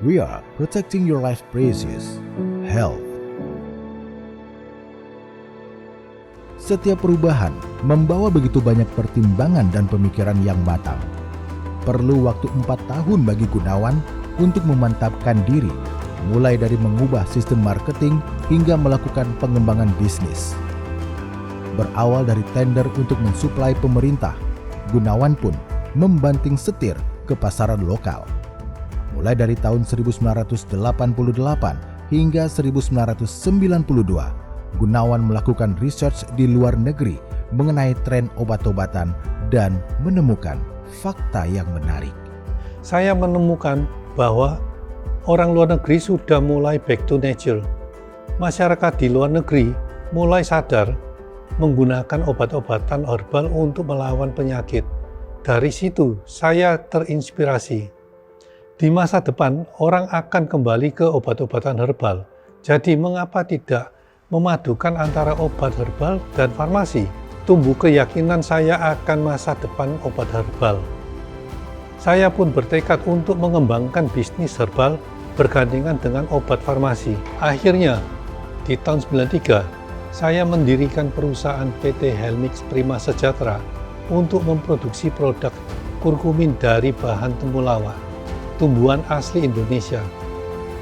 We are protecting your life precious, health. Setiap perubahan membawa begitu banyak pertimbangan dan pemikiran yang matang. Perlu waktu 4 tahun bagi Gunawan untuk memantapkan diri, mulai dari mengubah sistem marketing hingga melakukan pengembangan bisnis. Berawal dari tender untuk mensuplai pemerintah, Gunawan pun membanting setir ke pasaran lokal. Mulai dari tahun 1988 hingga 1992, Gunawan melakukan research di luar negeri mengenai tren obat-obatan dan menemukan fakta yang menarik. Saya menemukan bahwa orang luar negeri sudah mulai back to nature. Masyarakat di luar negeri mulai sadar menggunakan obat-obatan herbal untuk melawan penyakit. Dari situ saya terinspirasi. Di masa depan orang akan kembali ke obat-obatan herbal. Jadi mengapa tidak memadukan antara obat herbal dan farmasi? Tumbuh keyakinan saya akan masa depan obat herbal. Saya pun bertekad untuk mengembangkan bisnis herbal bergandengan dengan obat farmasi. Akhirnya, di tahun 93, saya mendirikan perusahaan PT Helmix Prima Sejahtera untuk memproduksi produk kurkumin dari bahan temulawak, tumbuhan asli Indonesia.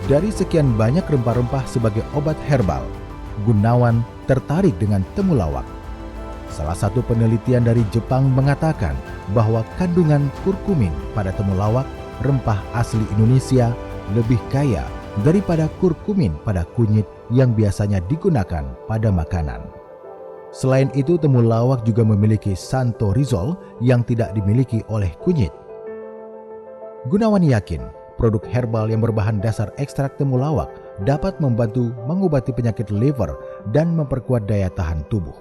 Dari sekian banyak rempah-rempah sebagai obat herbal, Gunawan tertarik dengan temulawak. Salah satu penelitian dari Jepang mengatakan bahwa kandungan kurkumin pada temulawak, rempah asli Indonesia, lebih kaya daripada kurkumin pada kunyit yang biasanya digunakan pada makanan. Selain itu, temulawak juga memiliki santorizol yang tidak dimiliki oleh kunyit. Gunawan yakin produk herbal yang berbahan dasar ekstrak temulawak dapat membantu mengobati penyakit liver dan memperkuat daya tahan tubuh.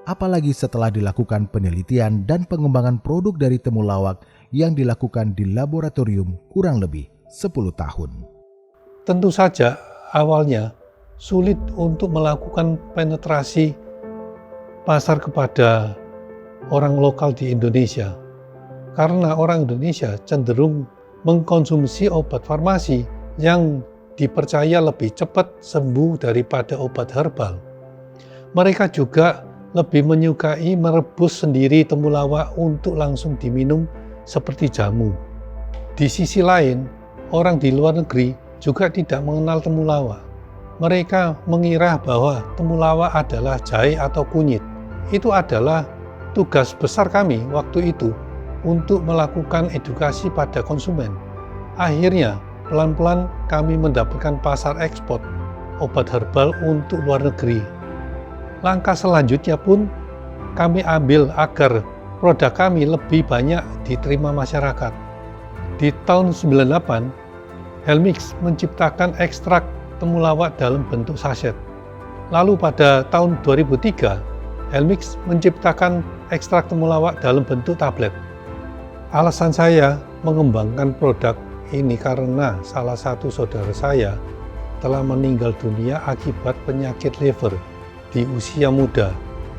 Apalagi setelah dilakukan penelitian dan pengembangan produk dari temulawak yang dilakukan di laboratorium kurang lebih 10 tahun. Tentu saja awalnya sulit untuk melakukan penetrasi pasar kepada orang lokal di Indonesia. Karena orang Indonesia cenderung mengkonsumsi obat farmasi yang dipercaya lebih cepat sembuh daripada obat herbal. Mereka juga lebih menyukai merebus sendiri temulawak untuk langsung diminum seperti jamu. Di sisi lain, orang di luar negeri juga tidak mengenal temulawak. Mereka mengira bahwa temulawak adalah jahe atau kunyit. Itu adalah tugas besar kami waktu itu untuk melakukan edukasi pada konsumen. Akhirnya, pelan-pelan kami mendapatkan pasar ekspor obat herbal untuk luar negeri. Langkah selanjutnya pun kami ambil agar produk kami lebih banyak diterima masyarakat. Di tahun 98, Helmix menciptakan ekstrak temulawak dalam bentuk saset. Lalu pada tahun 2003, Helmix menciptakan ekstrak temulawak dalam bentuk tablet. Alasan saya mengembangkan produk ini karena salah satu saudara saya telah meninggal dunia akibat penyakit liver di usia muda.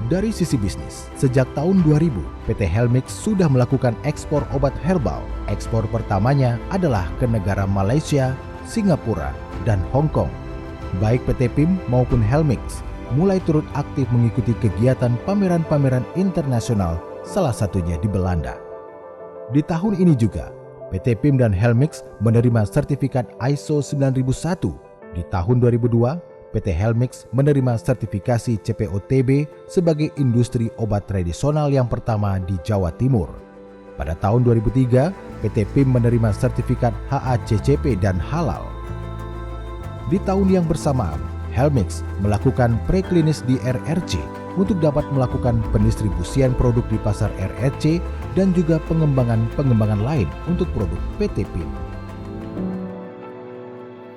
Dari sisi bisnis, sejak tahun 2000, PT Helmix sudah melakukan ekspor obat herbal. Ekspor pertamanya adalah ke negara Malaysia, Singapura, dan Hong Kong. Baik PT PIM maupun Helmix mulai turut aktif mengikuti kegiatan pameran-pameran internasional, salah satunya di Belanda. Di tahun ini juga, PT PIM dan Helmix menerima sertifikat ISO 9001. Di tahun 2002, PT Helmix menerima sertifikasi CPOTB sebagai industri obat tradisional yang pertama di Jawa Timur. Pada tahun 2003, PT PIM menerima sertifikat HACCP dan halal. Di tahun yang bersamaan, Helmix melakukan preklinis di RRC untuk dapat melakukan pendistribusian produk di pasar RRC dan juga pengembangan lain untuk produk PT PIM.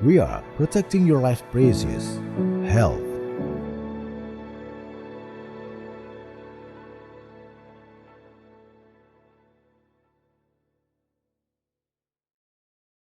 We are protecting your life precious, health.